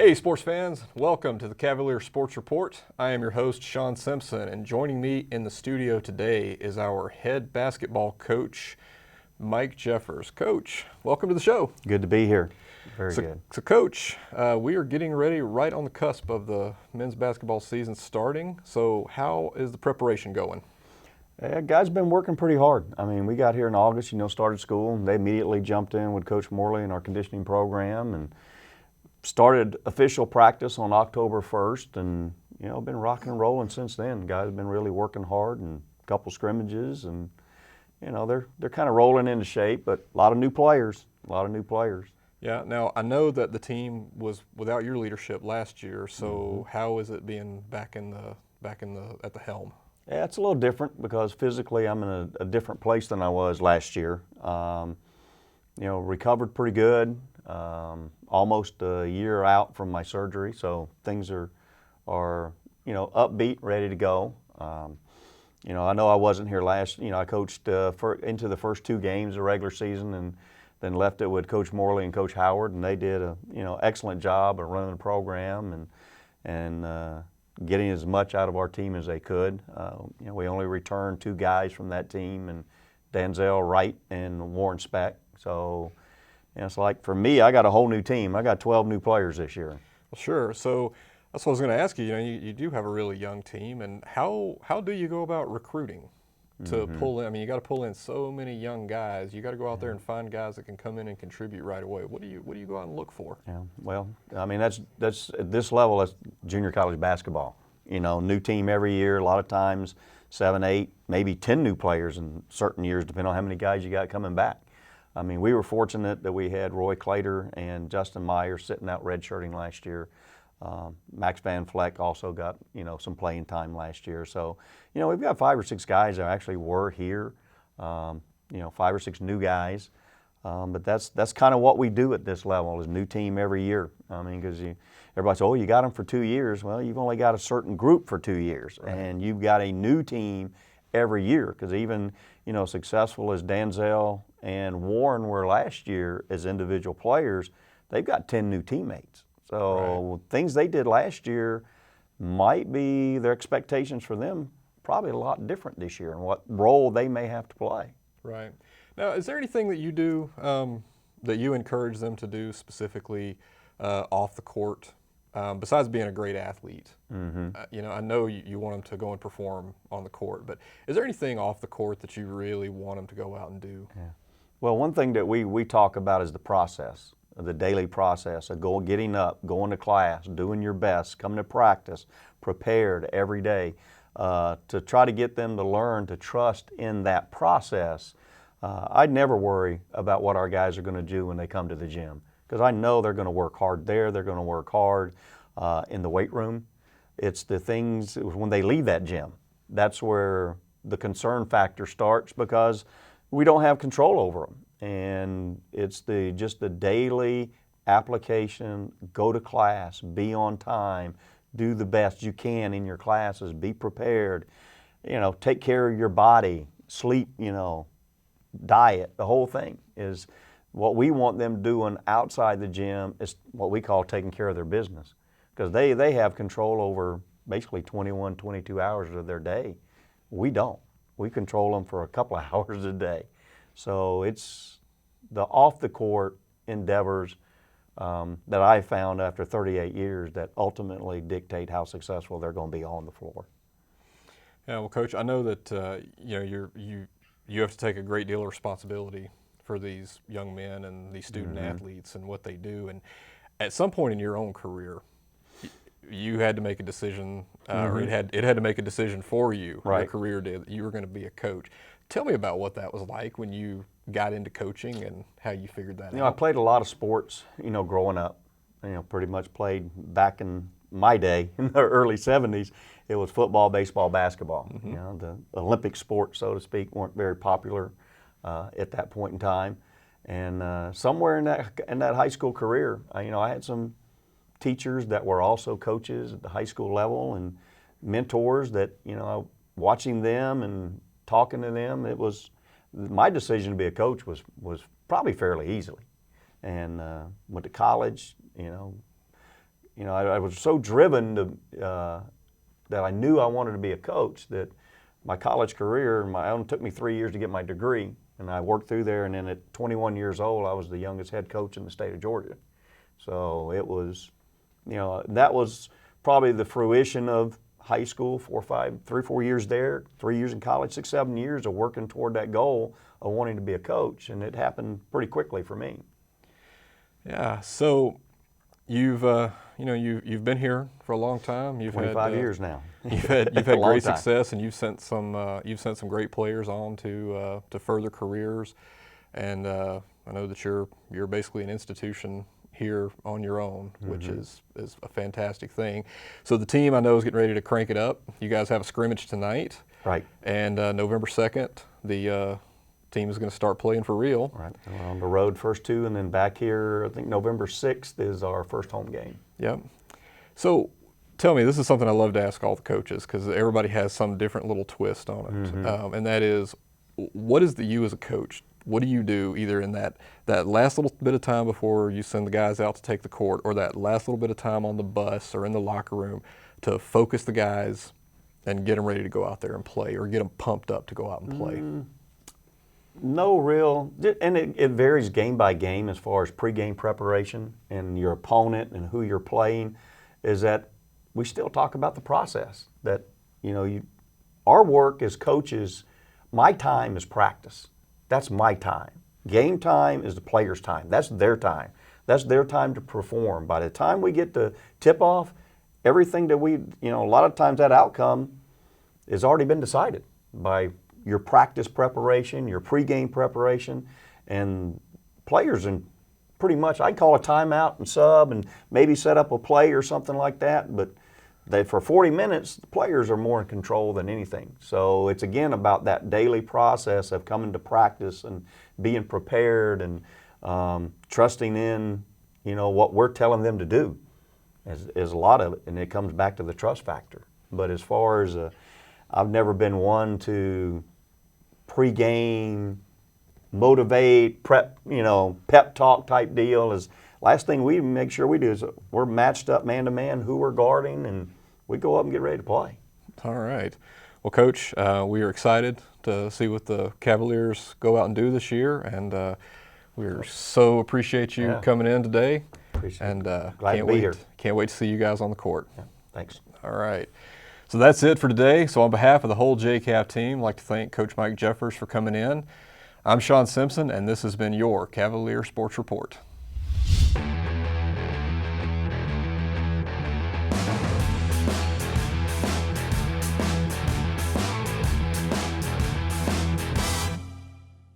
Hey sports fans, welcome to the Cavalier Sports Report. I am your host, Shawn Simpson, and joining me in the studio today is our head basketball coach, Mike Jeffers. Coach, welcome to the show. Good to be here. Very good. So Coach, we are getting ready right on the cusp of the men's basketball season starting. So how is the preparation going? Guys been working pretty hard. I mean, we got here in August, started school, and they immediately jumped in with Coach Morley in our conditioning program and started official practice on October 1st, and been rocking and rolling since then. Guys have been really working hard, and a couple scrimmages, and they're kind of rolling into shape. But a lot of new players. Yeah. Now I know that the team was without your leadership last year. So how is it being back at the helm? Yeah, it's a little different because physically I'm in a different place than I was last year. Recovered pretty good. Almost a year out from my surgery, so things are upbeat, ready to go. I know I wasn't here last. I coached into the first two games of the regular season, and then left it with Coach Morley and Coach Howard, and they did a excellent job of running the program and getting as much out of our team as they could. We only returned two guys from that team, and Denzel Wright and Warren Speck. So it's like, for me, I got a whole new team. I got 12 new players this year. Well, sure. So that's what I was going to ask you. You do have a really young team, and how do you go about recruiting to pull in? I mean, you got to pull in so many young guys. You got to go out there and find guys that can come in and contribute right away. What do you go out and look for? Yeah. Well, I mean, that's at this level, that's junior college basketball. New team every year. A lot of times, 7, 8, maybe 10 new players in certain years, depending on how many guys you got coming back. I mean, we were fortunate that we had Roy Clater and Justin Meyer sitting out redshirting last year. Max Van Vleck also got, some playing time last year. So, we've got 5 or 6 guys that actually were here, 5 or 6 new guys. But that's kind of what we do at this level, is new team every year. I mean, because everybody says, oh, you got them for 2 years. Well, you've only got a certain group for 2 years. Right. And you've got a new team every year, because even, successful as Denzel and Warren were last year as individual players, they've got 10 new teammates. So things they did last year might be their expectations for them probably a lot different this year, and what role they may have to play. Right. Now, is there anything that you do that you encourage them to do specifically off the court, besides being a great athlete? I know you want them to go and perform on the court, but is there anything off the court that you really want them to go out and do? Yeah. Well, one thing that we talk about is the process, the daily process of getting up, going to class, doing your best, coming to practice, prepared every day, to try to get them to learn to trust in that process. I'd never worry about what our guys are going to do when they come to the gym, because I know they're going to work hard there. They're going to work hard in the weight room. It's the things when they leave that gym. That's where the concern factor starts, because we don't have control over them. And it's just the daily application, go to class, be on time, do the best you can in your classes, be prepared, take care of your body, sleep, diet. The whole thing is what we want them doing outside the gym is what we call taking care of their business, because they have control over basically 21, 22 hours of their day. We don't. We control them for a couple of hours a day. So it's the off-the-court endeavors that I found after 38 years that ultimately dictate how successful they're going to be on the floor. Yeah, well, Coach, I know that you have to take a great deal of responsibility for these young men and these student athletes and what they do. And at some point in your own career, you had to make a decision, or it had to make a decision for you. Right. Your career did, that you were going to be a coach. Tell me about what that was like when you got into coaching and how you figured that out. I played a lot of sports, growing up. Pretty much played back in my day, in the early 70s, it was football, baseball, basketball. The Olympic sports, so to speak, weren't very popular at that point in time. And somewhere in that high school career, I had some teachers that were also coaches at the high school level, and mentors that, watching them and talking to them, it was my decision to be a coach was probably fairly easily. And went to college, I was so driven that I knew I wanted to be a coach that my college career, it only took me 3 years to get my degree, and I worked through there, and then at 21 years old, I was the youngest head coach in the state of Georgia. So it was, that was probably the fruition of high school, 3 or 4 years there, 3 years in college, 6, 7 years of working toward that goal of wanting to be a coach, and it happened pretty quickly for me. Yeah. So you've been here for a long time. You've 25 had, years now. You've had Long great time. success, and you've sent some great players on to further careers. And I know that you're basically an institution here on your own, which is a fantastic thing. So the team, I know, is getting ready to crank it up. You guys have a scrimmage tonight. Right. And November 2nd, the team is going to start playing for real. Right. We're on the road first 2, and then back here, I think November 6th is our first home game. Yep. So tell me, this is something I love to ask all the coaches because everybody has some different little twist on it. And that is, what is you as a coach? What do you do either in that last little bit of time before you send the guys out to take the court, or that last little bit of time on the bus or in the locker room to focus the guys and get them ready to go out there and play, or get them pumped up to go out and play? No real, and it varies game by game as far as pregame preparation and your opponent and who you're playing, is that we still talk about the process. That, our work as coaches, my time is practice. That's my time. Game time is the player's time. That's their time. That's their time to perform. By the time we get to tip off, everything that a lot of times that outcome has already been decided by your practice preparation, your pregame preparation, and players, and pretty much I call a timeout and sub and maybe set up a play or something like that, but for 40 minutes, the players are more in control than anything. So it's again about that daily process of coming to practice and being prepared and trusting in, what we're telling them to do is a lot of it, and it comes back to the trust factor. But as far as I've never been one to pregame, motivate, prep, pep talk type deal. Is last thing we make sure we do is we're matched up man to man, who we're guarding, and we go up and get ready to play. All right. Well, Coach, we are excited to see what the Cavaliers go out and do this year, and we so appreciate you coming in today. Appreciate and it. Glad to be here. Can't wait to see you guys on the court. Yeah, thanks. All right. So that's it for today. So on behalf of the whole JCAV team, I'd like to thank Coach Mike Jeffers for coming in. I'm Shawn Simpson, and this has been your Cavalier Sports Report.